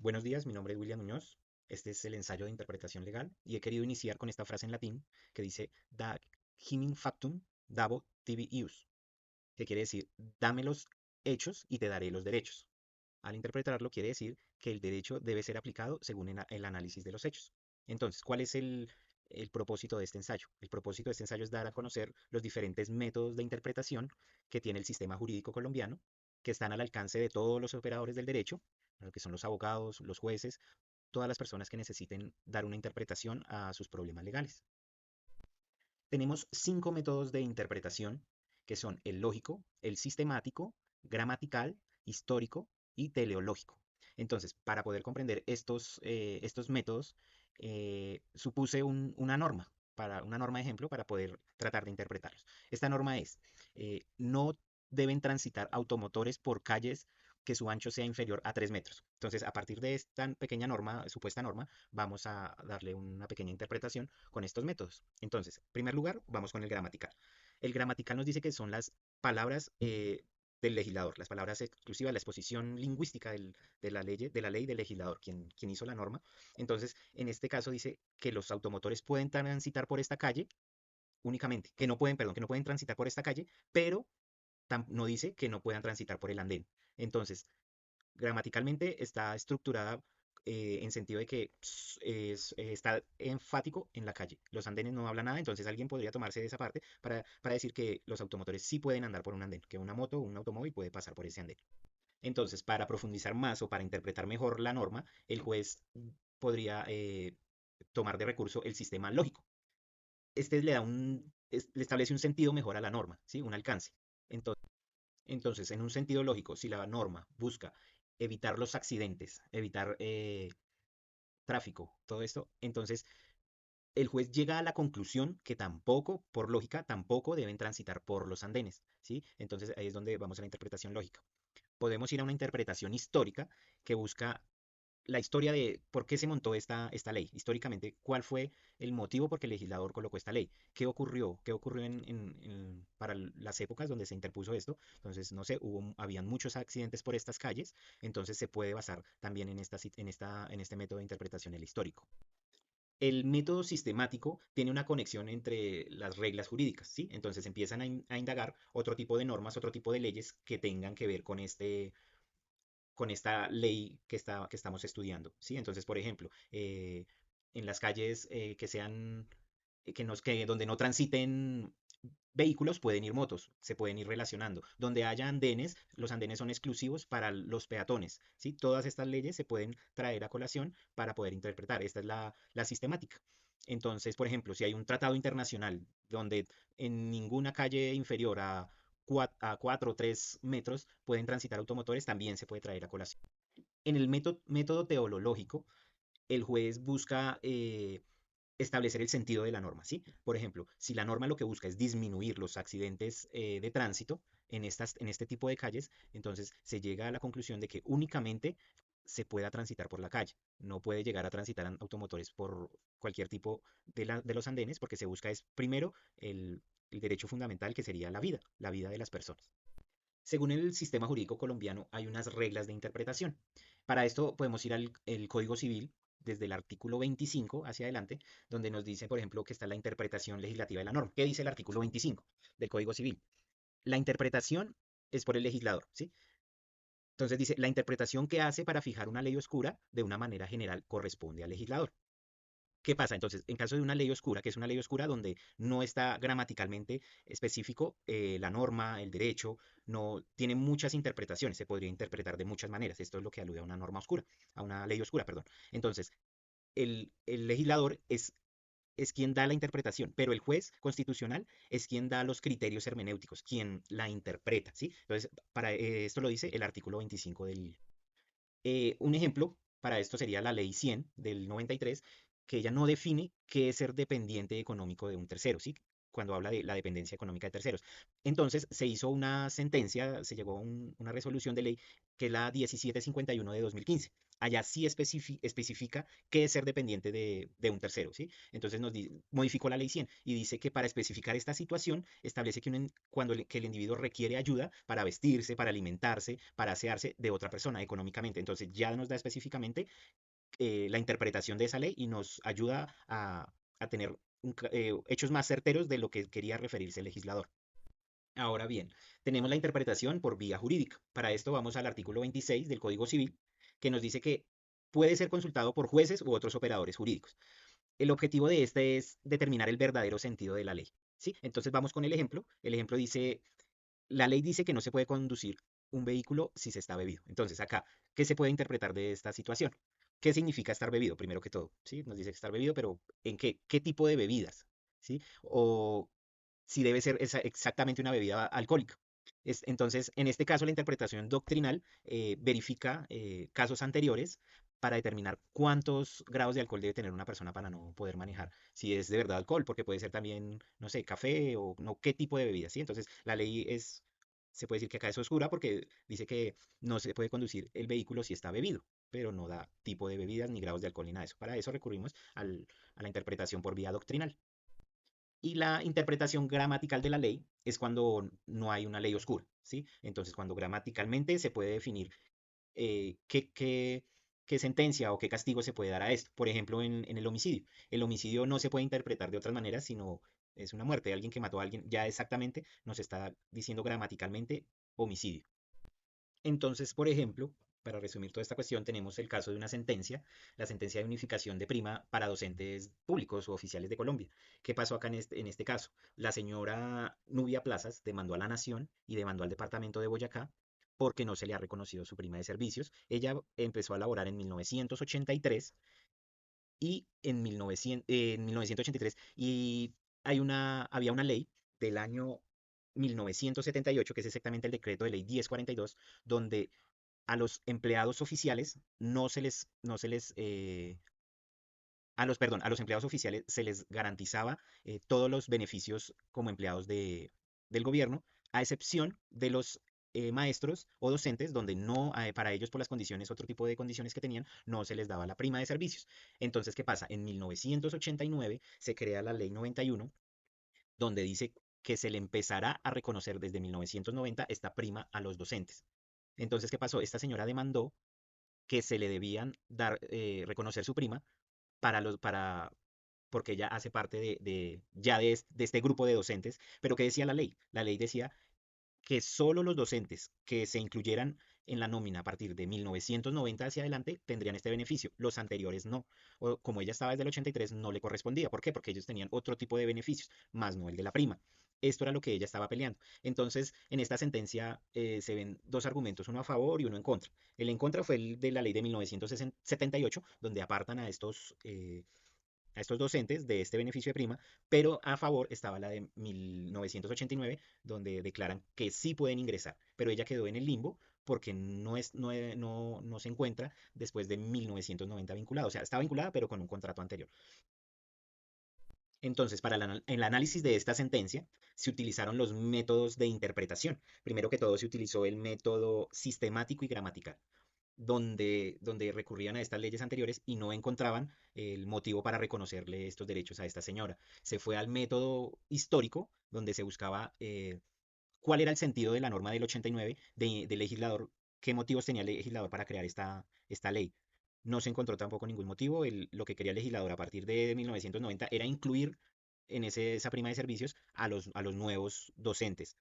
Buenos días, mi nombre es William Muñoz. Este es el ensayo de interpretación legal y he querido iniciar con esta frase en latín que dice da himim factum dabo tibi ius, que quiere decir dame los hechos y te daré los derechos. Al interpretarlo quiere decir que el derecho debe ser aplicado según el análisis de los hechos. Entonces, ¿cuál es el propósito de este ensayo? El propósito de este ensayo es dar a conocer los diferentes métodos de interpretación que tiene el sistema jurídico colombiano, que están al alcance de todos los operadores del derecho, lo que son los abogados, los jueces, todas las personas que necesiten dar una interpretación a sus problemas legales. Tenemos 5 métodos de interpretación que son el lógico, el sistemático, gramatical, histórico y teleológico. Entonces, para poder comprender estos métodos, supuse una norma, una norma de ejemplo para poder tratar de interpretarlos. Esta norma es, no deben transitar automotores por calles que su ancho sea inferior a 3 metros. Entonces, a partir de esta pequeña norma, supuesta norma, vamos a darle una pequeña interpretación con estos métodos. Entonces, en primer lugar, vamos con el gramatical. El gramatical nos dice que son las palabras del legislador, las palabras exclusivas, la exposición lingüística de la ley del legislador, quien hizo la norma. Entonces, en este caso dice que los automotores pueden transitar por esta calle únicamente, que no pueden, perdón, que no pueden transitar por esta calle, pero no dice que no puedan transitar por el andén. Entonces, gramaticalmente está estructurada en sentido de que está enfático en la calle. Los andenes no hablan nada, entonces alguien podría tomarse de esa parte para decir que los automotores sí pueden andar por un andén, que una moto o un automóvil puede pasar por ese andén. Entonces, para profundizar más o para interpretar mejor la norma, el juez podría tomar de recurso el sistema lógico. Este le establece un sentido mejor a la norma, ¿sí? Un alcance. Entonces, en un sentido lógico, si la norma busca evitar los accidentes, evitar tráfico, todo esto, entonces el juez llega a la conclusión que tampoco, por lógica, tampoco deben transitar por los andenes, ¿sí? Entonces ahí es donde vamos a la interpretación lógica. Podemos ir a una interpretación histórica que busca la historia de por qué se montó esta ley, históricamente, cuál fue el motivo por qué el legislador colocó esta ley, qué ocurrió, para las épocas donde se interpuso esto. Entonces, no sé, habían muchos accidentes por estas calles, entonces se puede basar también en este método de interpretación el histórico. El método sistemático tiene una conexión entre las reglas jurídicas, ¿sí? Entonces empiezan a indagar otro tipo de normas, otro tipo de leyes que tengan que ver con esta ley que estamos estudiando, ¿sí? Entonces, por ejemplo, en las calles que sean, donde no transiten vehículos pueden ir motos, se pueden ir relacionando. Donde haya andenes, los andenes son exclusivos para los peatones, ¿sí? Todas estas leyes se pueden traer a colación para poder interpretar. Esta es la sistemática. Entonces, por ejemplo, si hay un tratado internacional donde en ninguna calle inferior a 4 o 3 metros pueden transitar automotores, también se puede traer a colación. En el método teológico, el juez busca establecer el sentido de la norma, ¿sí? Por ejemplo, si la norma lo que busca es disminuir los accidentes de tránsito en este tipo de calles, entonces se llega a la conclusión de que únicamente se pueda transitar por la calle. No puede llegar a transitar automotores por cualquier tipo de los andenes, porque se busca es primero el derecho fundamental que sería la vida de las personas. Según el sistema jurídico colombiano, hay unas reglas de interpretación. Para esto podemos ir al el Código Civil, desde el artículo 25 hacia adelante, donde nos dice, por ejemplo, que está la interpretación legislativa de la norma. ¿Qué dice el artículo 25 del Código Civil? La interpretación es por el legislador, ¿sí? Entonces dice, la interpretación que hace para fijar una ley oscura de una manera general corresponde al legislador. ¿Qué pasa? Entonces, en caso de una ley oscura, que es una ley oscura donde no está gramaticalmente específico la norma, el derecho, no tiene muchas interpretaciones, se podría interpretar de muchas maneras. Esto es lo que alude a una norma oscura, a una ley oscura, perdón. Entonces, el legislador es quien da la interpretación, pero el juez constitucional es quien da los criterios hermenéuticos, quien la interpreta, ¿sí? Entonces, para esto lo dice el artículo 25 del, un ejemplo para esto sería la ley 100 del 93, que ella no define qué es ser dependiente económico de un tercero, ¿sí? Cuando habla de la dependencia económica de terceros. Entonces se hizo una sentencia, se llegó a una resolución de ley que es la 1751 de 2015, allá sí especifica qué es ser dependiente de un tercero, ¿sí? Entonces modificó la ley 100 y dice que para especificar esta situación, establece que, que el individuo requiere ayuda para vestirse, para alimentarse, para asearse de otra persona económicamente. Entonces ya nos da específicamente la interpretación de esa ley y nos ayuda a tener hechos más certeros de lo que quería referirse el legislador. Ahora bien, tenemos la interpretación por vía jurídica. Para esto vamos al artículo 26 del Código Civil, que nos dice que puede ser consultado por jueces u otros operadores jurídicos. El objetivo de este es determinar el verdadero sentido de la ley. ¿Sí? Entonces vamos con el ejemplo. El ejemplo dice, la ley dice que no se puede conducir un vehículo si se está bebido. Entonces acá, ¿qué se puede interpretar de esta situación? ¿Qué significa estar bebido? Primero que todo, ¿sí? Nos dice que estar bebido, pero ¿en qué? ¿Qué tipo de bebidas? ¿Sí? O si debe ser exactamente una bebida alcohólica. Entonces, en este caso, la interpretación doctrinal verifica casos anteriores para determinar cuántos grados de alcohol debe tener una persona para no poder manejar. Si es de verdad alcohol, porque puede ser también, no sé, café o no, qué tipo de bebida, ¿sí? Entonces, la ley se puede decir que acá es oscura porque dice que no se puede conducir el vehículo si está bebido, pero no da tipo de bebidas ni grados de alcohol ni nada de eso. Para eso recurrimos a la interpretación por vía doctrinal. Y la interpretación gramatical de la ley es cuando no hay una ley oscura, ¿sí? Entonces, cuando gramaticalmente se puede definir qué sentencia o qué castigo se puede dar a esto. Por ejemplo, en el homicidio. El homicidio no se puede interpretar de otras maneras, sino es una muerte de alguien que mató a alguien. Ya exactamente nos está diciendo gramaticalmente homicidio. Entonces, por ejemplo, para resumir toda esta cuestión, tenemos el caso de una sentencia, la sentencia de unificación de prima para docentes públicos o oficiales de Colombia. ¿Qué pasó acá en este caso? La señora Nubia Plazas demandó a la Nación y demandó al departamento de Boyacá porque no se le ha reconocido su prima de servicios. Ella empezó a laborar en 1983 y en 1983 y había una ley del año 1978, que es exactamente el decreto de ley 1042, donde a los empleados oficiales perdón, a los empleados oficiales se les garantizaba todos los beneficios como empleados del gobierno, a excepción de los maestros o docentes, donde no, para ellos por las condiciones, otro tipo de condiciones que tenían, no se les daba la prima de servicios. Entonces, ¿qué pasa? En 1989 se crea la ley 91, donde dice que se le empezará a reconocer desde 1990 esta prima a los docentes. Entonces, ¿qué pasó? Esta señora demandó que se le debían reconocer su prima porque ella hace parte de este grupo de docentes, pero ¿qué decía la ley? La ley decía que solo los docentes que se incluyeran en la nómina a partir de 1990 hacia adelante tendrían este beneficio, los anteriores no. O como ella estaba desde el 83, no le correspondía. ¿Por qué? Porque ellos tenían otro tipo de beneficios, más no el de la prima. Esto era lo que ella estaba peleando. Entonces, en esta sentencia se ven dos argumentos, uno a favor y uno en contra. El en contra fue el de la ley de 1978, donde apartan a estos docentes de este beneficio de prima, pero a favor estaba la de 1989, donde declaran que sí pueden ingresar, pero ella quedó en el limbo porque no se encuentra después de 1990 vinculada, o sea, está vinculada pero con un contrato anterior. Entonces, para el análisis de esta sentencia, se utilizaron los métodos de interpretación. Primero que todo, se utilizó el método sistemático y gramatical, donde recurrían a estas leyes anteriores y no encontraban el motivo para reconocerle estos derechos a esta señora. Se fue al método histórico, donde se buscaba cuál era el sentido de la norma del 89 del legislador, qué motivos tenía el legislador para crear esta ley. No se encontró tampoco ningún motivo. Lo que quería el legislador a partir de 1990 era incluir en esa prima de servicios a los nuevos docentes,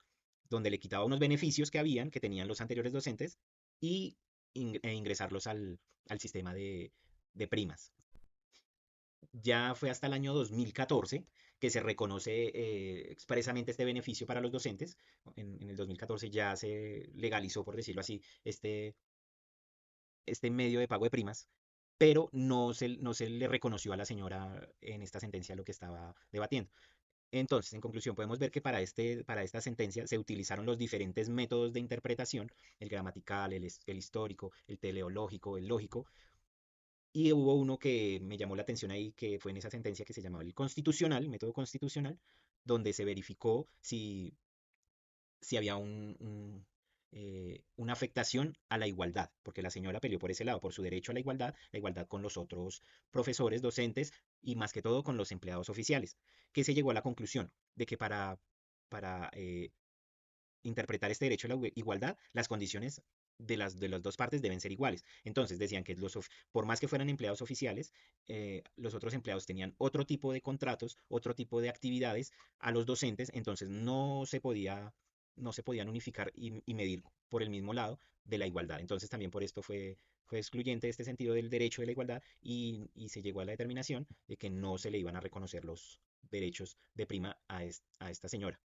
donde le quitaba unos beneficios que tenían los anteriores docentes y ingresarlos al sistema de primas. Ya fue hasta el año 2014 que se reconoce expresamente este beneficio para los docentes. En el 2014 ya se legalizó, por decirlo así, este medio de pago de primas, pero no se le reconoció a la señora en esta sentencia lo que estaba debatiendo. Entonces, en conclusión, podemos ver que para esta sentencia se utilizaron los diferentes métodos de interpretación, el gramatical, el histórico, el teleológico, el lógico, y hubo uno que me llamó la atención ahí, que fue en esa sentencia que se llamaba el constitucional, método constitucional, donde se verificó si había una afectación a la igualdad, porque la señora peleó por ese lado, por su derecho a la igualdad con los otros profesores, docentes y más que todo con los empleados oficiales, que se llegó a la conclusión de que para interpretar este derecho a la igualdad, las condiciones de las dos partes deben ser iguales. Entonces decían que por más que fueran empleados oficiales, los otros empleados tenían otro tipo de contratos, otro tipo de actividades a los docentes, entonces no se podían unificar y medir por el mismo lado de la igualdad. Entonces también por esto fue excluyente este sentido del derecho de la igualdad y se llegó a la determinación de que no se le iban a reconocer los derechos de prima a esta señora.